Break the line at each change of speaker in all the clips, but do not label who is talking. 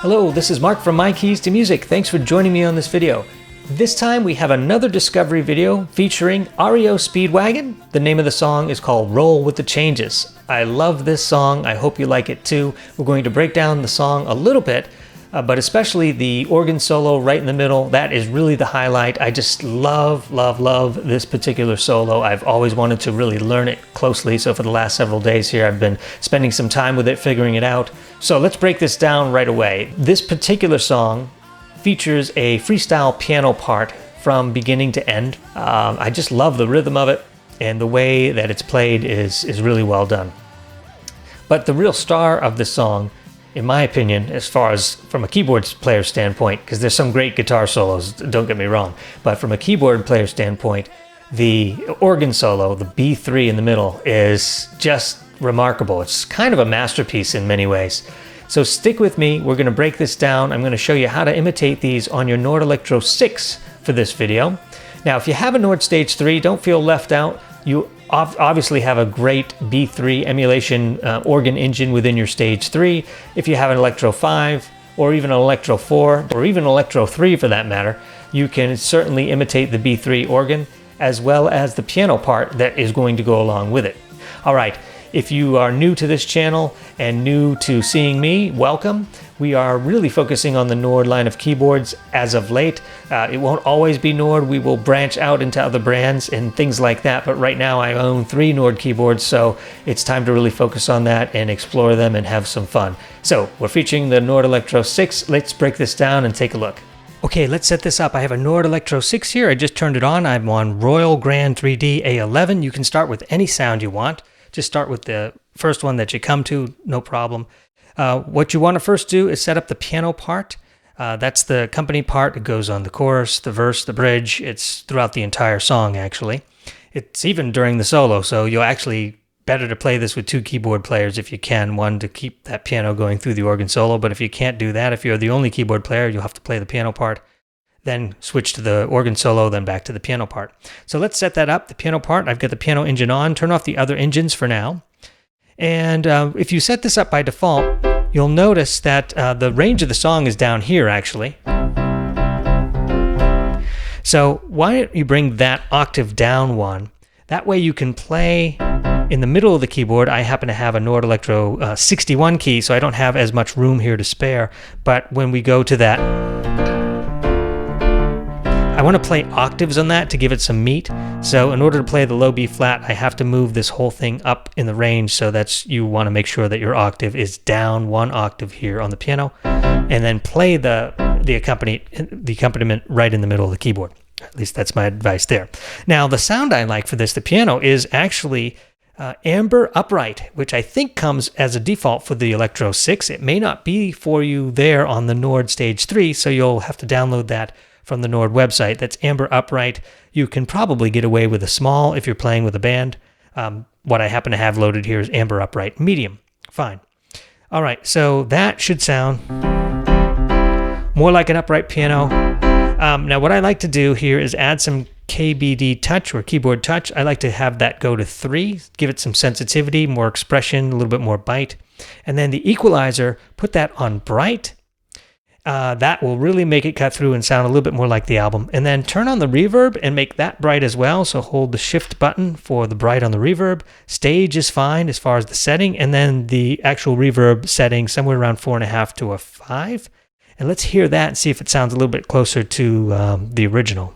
Hello, this is Mark from My Keys to Music. Thanks for joining me on this video. This time we have another discovery video featuring REO Speedwagon. The name of the song is called Roll with the Changes. I love this song. I hope you like it too. We're going to break down the song a little bit, but especially the organ solo right in the middle. That is really the highlight. I just love this particular solo. I've always wanted to really learn it closely, so for the last several days here I've been spending some time with it, figuring it out. So let's break this down right away. This particular song features a freestyle piano part from beginning to end. I just love the rhythm of it, and the way that it's played is really well done. But the real star of the song, in my opinion, as far as from a keyboard player standpoint, because there's some great guitar solos, don't get me wrong, but from a keyboard player standpoint, the organ solo, the B3 in the middle, is just remarkable. It's kind of a masterpiece in many ways. So stick with me, we're going to break this down. I'm going to show you how to imitate these on your Nord Electro 6 for this video. Now, if you have a Nord Stage 3, don't feel left out. You obviously have a great B3 emulation organ engine within your Stage 3. If you have an Electro 5, or even an Electro 4, or even Electro 3 for that matter, you can certainly imitate the B3 organ, as well as the piano part that is going to go along with it. All right. If you are new to this channel and new to seeing me, welcome. We are really focusing on the Nord line of keyboards as of late. It won't always be Nord. We will branch out into other brands and things like that. But right now I own 3 Nord keyboards, so it's time to really focus on that and explore them and have some fun. So we're featuring the Nord Electro 6. Let's break this down and take a look. Okay, let's set this up. I have a Nord Electro 6 here. I just turned it on. I'm on Royal Grand 3D A11. You can start with any sound you want. Just start with the first one that you come to, no problem. What you want to first do is set up the piano part. That's the company part. It goes on the chorus, the verse, the bridge. It's throughout the entire song, actually. It's even during the solo, so you'll actually better to play this with 2 keyboard players if you can. One to keep that piano going through the organ solo, but if you can't do that, if you're the only keyboard player, you'll have to play the piano part. Then switch to the organ solo, then back to the piano part. So let's set that up, the piano part. I've got the piano engine on. Turn off the other engines for now. And if you set this up by default, you'll notice that the range of the song is down here, actually. So why don't you bring that octave down one? That way you can play in the middle of the keyboard. I happen to have a Nord Electro 61 key, so I don't have as much room here to spare. But when we go to that, I want to play octaves on that to give it some meat. So in order to play the low B flat, I have to move this whole thing up in the range. So you want to make sure that your octave is down 1 octave here on the piano, and then play the accompaniment right in the middle of the keyboard. At least that's my advice there. Now the sound I like for this, the piano, is actually amber upright, which I think comes as a default for the Electro 6. It may not be for you there on the Nord Stage 3, so you'll have to download that from the Nord website. That's amber upright. You can probably get away with a small if you're playing with a band. What I happen to have loaded here is amber upright medium. Fine. All right, so that should sound more like an upright piano. Now what I like to do here is add some KBD touch or keyboard touch. I like to have that go to 3, give it some sensitivity, more expression, a little bit more bite. And then the equalizer, put that on bright. That will really make it cut through and sound a little bit more like the album. And then turn on the reverb and make that bright as well. So hold the shift button for the bright on the reverb. Stage is fine as far as the setting. And then the actual reverb setting somewhere around 4.5 to a 5. And let's hear that and see if it sounds a little bit closer to the original.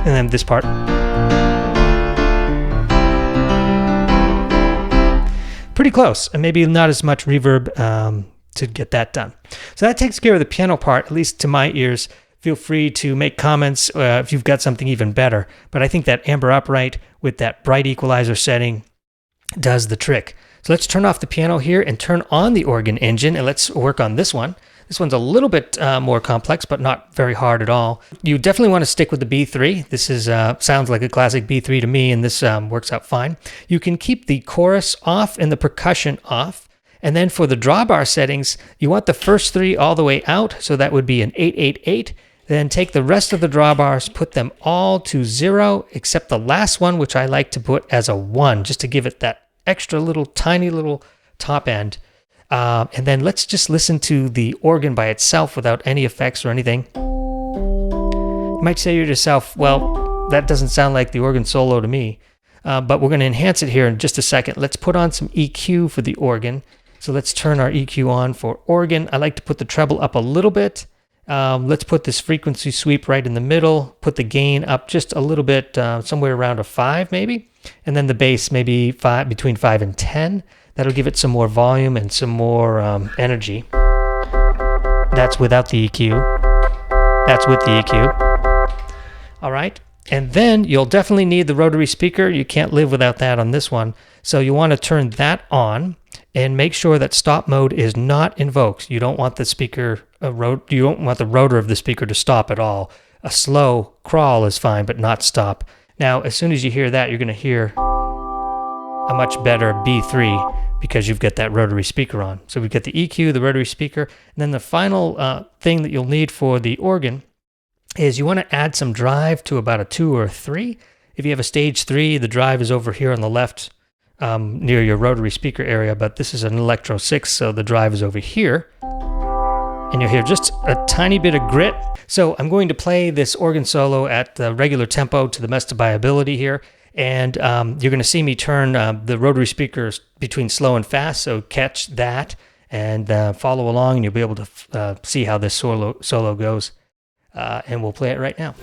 And then this part. Pretty close, and maybe not as much reverb to get that done. So that takes care of the piano part, at least to my ears. Feel free to make comments if you've got something even better. But I think that amber upright with that bright equalizer setting does the trick. So let's turn off the piano here and turn on the organ engine, and let's work on this one. This one's a little bit more complex, but not very hard at all. You definitely want to stick with the B3. This is sounds like a classic B3 to me, and this works out fine. You can keep the chorus off and the percussion off. And then for the drawbar settings, you want the first 3 all the way out. So that would be an 888, Then take the rest of the drawbars, put them all to 0, except the last one, which I like to put as a 1, just to give it that extra little, tiny little top end. And then let's just listen to the organ by itself without any effects or anything. You might say to yourself, well, that doesn't sound like the organ solo to me. But we're going to enhance it here in just a second. Let's put on some EQ for the organ. So let's turn our EQ on for organ. I like to put the treble up a little bit. Let's put this frequency sweep right in the middle. Put the gain up just a little bit, somewhere around a 5 maybe. And then the bass maybe between 5 and 10. That'll give it some more volume and some more energy. That's without the EQ. That's with the EQ. All right. And then you'll definitely need the rotary speaker. You can't live without that on this one. So you want to turn that on and make sure that stop mode is not invoked. You don't want the speaker, you don't want the rotor of the speaker to stop at all. A slow crawl is fine, but not stop. Now, as soon as you hear that, you're going to hear a much better B3 because you've got that rotary speaker on. So we've got the EQ, the rotary speaker, and then the final thing that you'll need for the organ is you want to add some drive to about a 2 or a 3. If you have a stage 3, the drive is over here on the left near your rotary speaker area, but this is an Electro 6, so the drive is over here. And you'll hear just a tiny bit of grit. So I'm going to play this organ solo at the regular tempo to the best of my ability here. And you're going to see me turn the rotary speakers between slow and fast, so catch that and follow along, and you'll be able to see how this solo goes. And we'll play it right now.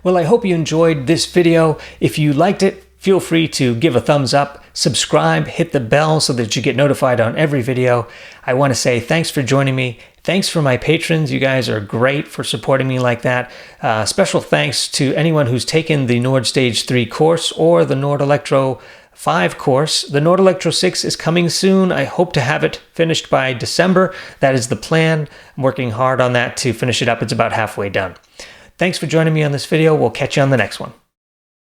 Well, I hope you enjoyed this video. If you liked it, feel free to give a thumbs up, subscribe, hit the bell so that you get notified on every video. I want to say thanks for joining me. Thanks for my patrons. You guys are great for supporting me like that. Special thanks to anyone who's taken the Nord Stage 3 course or the Nord Electro 5 course. The Nord Electro 6 is coming soon. I hope to have it finished by December. That is the plan. I'm working hard on that to finish it up. It's about halfway done. Thanks for joining me on this video. We'll catch you on the next one.